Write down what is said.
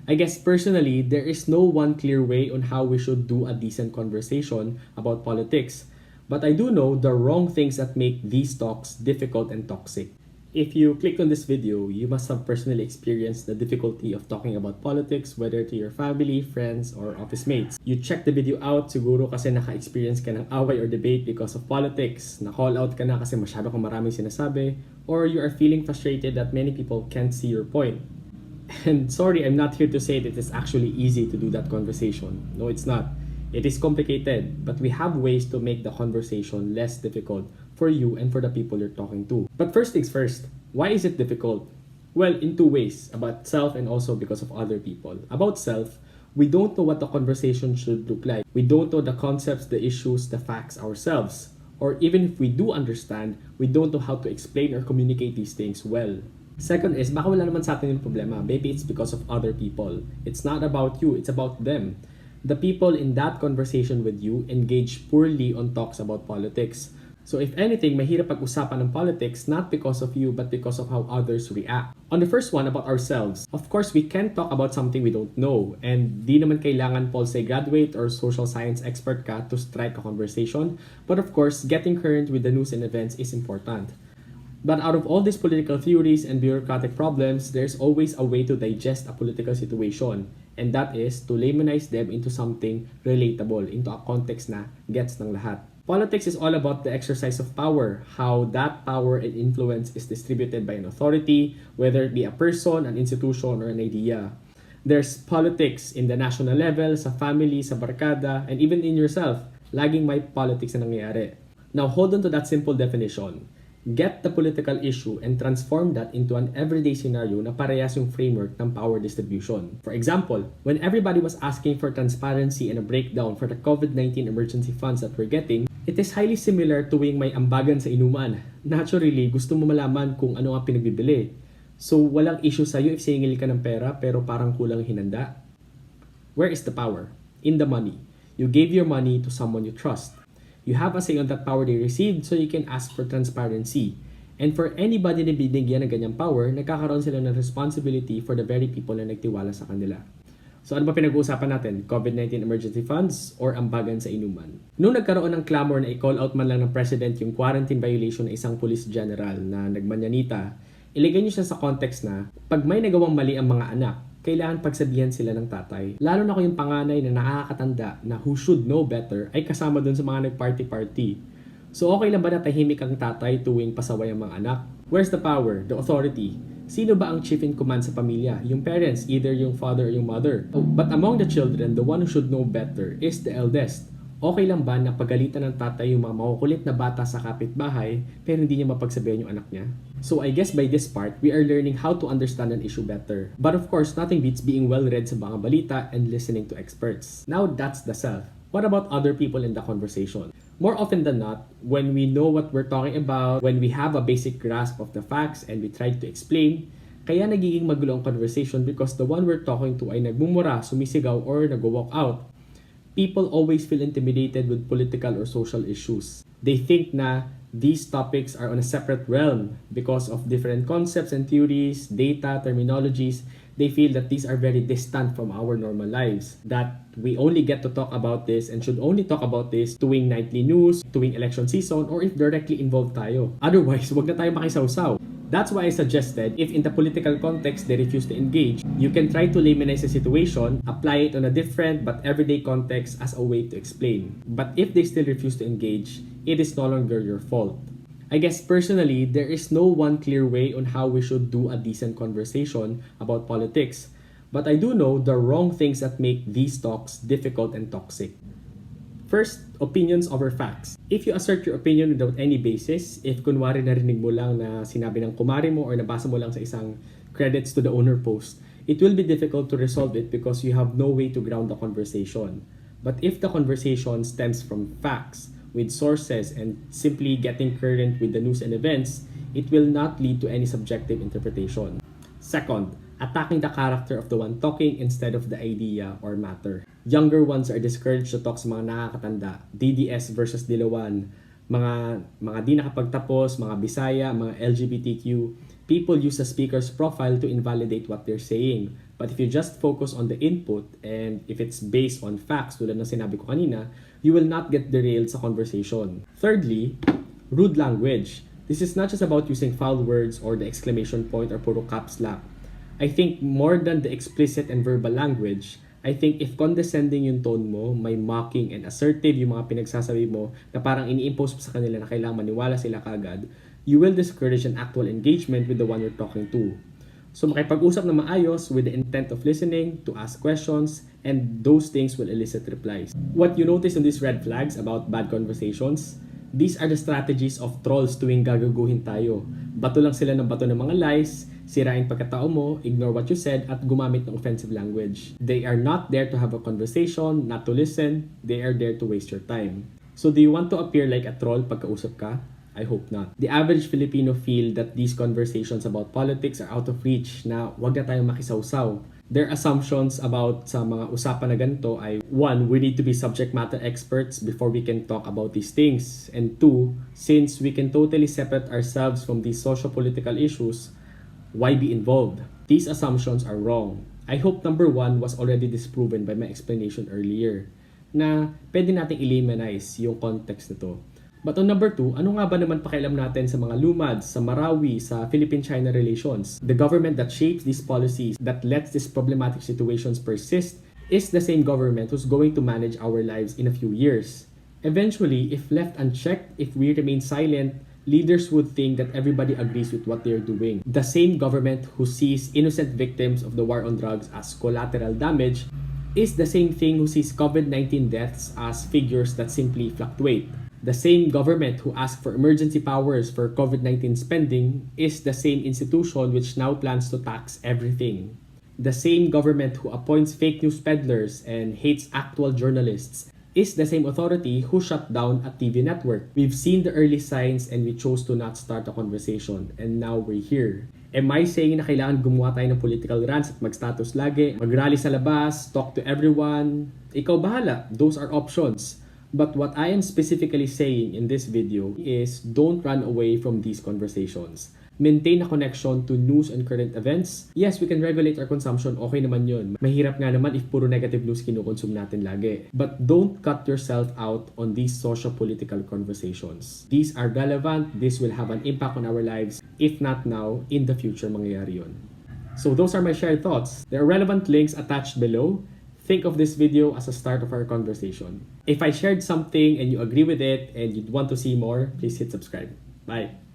I guess personally, there is no one clear way on how we should do a decent conversation about politics. But I do know the wrong things that make these talks difficult and toxic. If you clicked on this video, you must have personally experienced the difficulty of talking about politics, whether to your family, friends, or office mates. You check the video out siguro kasi naka-experience ka ng away or debate because of politics, na-call out ka na kasi masyado kang maraming sinasabi, or you are feeling frustrated that many people can't see your point. And sorry, I'm not here to say that it's actually easy to do that conversation. No, it's not. It is complicated, but we have ways to make the conversation less difficult for you and for the people you're talking to. But first things first, why is it difficult? Well, in two ways, about self and also because of other people. About self, we don't know what the conversation should look like. We don't know the concepts, the issues, the facts ourselves. Or even if we do understand, we don't know how to explain or communicate these things well. Second is, baka wala naman sa atin yung problema. Maybe it's because of other people. It's not about you, it's about them. The people in that conversation with you engage poorly on talks about politics. So if anything, mahirap pag-usapan ng politics not because of you but because of how others react. On the first one, about ourselves, of course, we can't talk about something we don't know. And di naman kailangan Paul say graduate or social science expert ka to strike a conversation. But of course, getting current with the news and events is important. But out of all these political theories and bureaucratic problems, there's always a way to digest a political situation. And that is to laymanize them into something relatable, into a context na gets ng lahat. Politics is all about the exercise of power, how that power and influence is distributed by an authority, whether it be a person, an institution, or an idea. There's politics in the national level, sa family, sa barkada, and even in yourself. Laging may politics na nangyayari. Now hold on to that simple definition. Get the political issue and transform that into an everyday scenario na parehas yung framework ng power distribution. For example, when everybody was asking for transparency and a breakdown for the COVID-19 emergency funds that we're getting, it is highly similar to tuwing may ambagan sa inuman. Naturally, gusto mo malaman kung ano ang pinagbibili. So, walang issue sa'yo if singil ka ng pera pero parang kulang hinanda. Where is the power? In the money. You gave your money to someone you trust. You have a say on that power they received so you can ask for transparency. And for anybody na binigyan ng ganyang power, nagkakaroon sila ng responsibility for the very people na nagtiwala sa kanila. So ano ba pinag-uusapan natin? COVID-19 emergency funds or ambagan sa inuman? Nung nagkaroon ng clamor na i-call out man lang ng president yung quarantine violation ng isang police general na nagmanyanita, ilagay niyo siya sa context na pag may nagawang mali ang mga anak, kailangan pagsabihan sila ng tatay. Lalo na kung yung panganay na nakakatanda na who should know better ay kasama dun sa mga nag-party-party. So okay lang ba na tahimik ang tatay tuwing pasaway ang mga anak? Where's the power? The authority? Sino ba ang chief in command sa pamilya? Yung parents, either yung father or yung mother. But among the children, the one who should know better is the eldest. Okay lang ba na pagalitan ng tatay yung mga makukulit na bata sa kapitbahay pero hindi niya mapagsabihan yung anak niya? So I guess by this part, we are learning how to understand an issue better. But of course, nothing beats being well-read sa mga balita and listening to experts. Now that's the self. What about other people in the conversation? More often than not, when we know what we're talking about, when we have a basic grasp of the facts and we try to explain, kaya nagiging magulo ang conversation because the one we're talking to ay nagmumura, sumisigaw, or nag-walk out. People always feel intimidated with political or social issues. They think na these topics are on a separate realm because of different concepts and theories, data, terminologies. They feel that these are very distant from our normal lives. That we only get to talk about this and should only talk about this tuwing nightly news, tuwing election season, or if directly involved tayo. Otherwise, wag na tayo makisawsaw. That's why I suggested, if in the political context they refuse to engage, you can try to laymanize the situation, apply it on a different but everyday context as a way to explain. But if they still refuse to engage, it is no longer your fault. I guess personally, there is no one clear way on how we should do a decent conversation about politics. But I do know the wrong things that make these talks difficult and toxic. First, opinions over facts. If you assert your opinion without any basis, if kunwari narinig mo lang na sinabi ng kumari mo or nabasa mo lang sa isang credits to the owner post, it will be difficult to resolve it because you have no way to ground the conversation. But if the conversation stems from facts, with sources, and simply getting current with the news and events, it will not lead to any subjective interpretation. Second, attacking the character of the one talking instead of the idea or matter. Younger ones are discouraged to talk sa mga nakakatanda, DDS versus Dilawan, mga di nakapagtapos, mga Bisaya, mga LGBTQ. People use a speaker's profile to invalidate what they're saying. But if you just focus on the input and if it's based on facts tulad ng sinabi ko kanina, you will not get derailed sa conversation. Thirdly, rude language. This is not just about using foul words or the exclamation point or puro caps lock. I think more than the explicit and verbal language, I think if condescending yung tone mo, may mocking and assertive yung mga pinagsasabi mo na parang ini-impose mo sa kanila na kailangan maniwala sila kagad, you will discourage an actual engagement with the one you're talking to. So makipag-usap na maayos with the intent of listening, to ask questions, and those things will elicit replies. What you notice on these red flags about bad conversations, these are the strategies of trolls tuwing gagaguhin tayo. Bato lang sila ng bato ng mga lies, sirain pagkatao mo, ignore what you said, at gumamit ng offensive language. They are not there to have a conversation, not to listen, they are there to waste your time. So do you want to appear like a troll pagkausap ka? I hope not. The average Filipino feel that these conversations about politics are out of reach, na wag na tayong makisawsaw. Their assumptions about sa mga usapan na ganito ay 1. We need to be subject matter experts before we can talk about these things. And 2. Since we can totally separate ourselves from these socio-political issues, why be involved? These assumptions are wrong. I hope number 1 was already disproven by my explanation earlier, na pwede nating eliminate yung context nito. But on number 2, ano nga ba naman pakialam natin sa mga lumad, sa Marawi, sa Philippine-China relations? The government that shapes these policies, that lets these problematic situations persist, is the same government who's going to manage our lives in a few years. Eventually, if left unchecked, if we remain silent, leaders would think that everybody agrees with what they're doing. The same government who sees innocent victims of the war on drugs as collateral damage is the same thing who sees COVID-19 deaths as figures that simply fluctuate. The same government who asked for emergency powers for COVID-19 spending is the same institution which now plans to tax everything. The same government who appoints fake news peddlers and hates actual journalists is the same authority who shut down a TV network. We've seen the early signs and we chose to not start a conversation, and now we're here. Am I saying na kailangan gumawa tayo ng political rants at mag-status lagi, mag-rally sa labas, talk to everyone? Ikaw bahala, those are options. But what I am specifically saying in this video is don't run away from these conversations. Maintain a connection to news and current events. Yes, we can regulate our consumption. Okay naman yun. Mahirap nga naman if puro negative news kinukonsume natin lagi. But don't cut yourself out on these socio-political conversations. These are relevant. This will have an impact on our lives. If not now, in the future mangyayari yun. So those are my shared thoughts. There are relevant links attached below. Think of this video as a start of our conversation. If I shared something and you agree with it and you'd want to see more, please hit subscribe. Bye!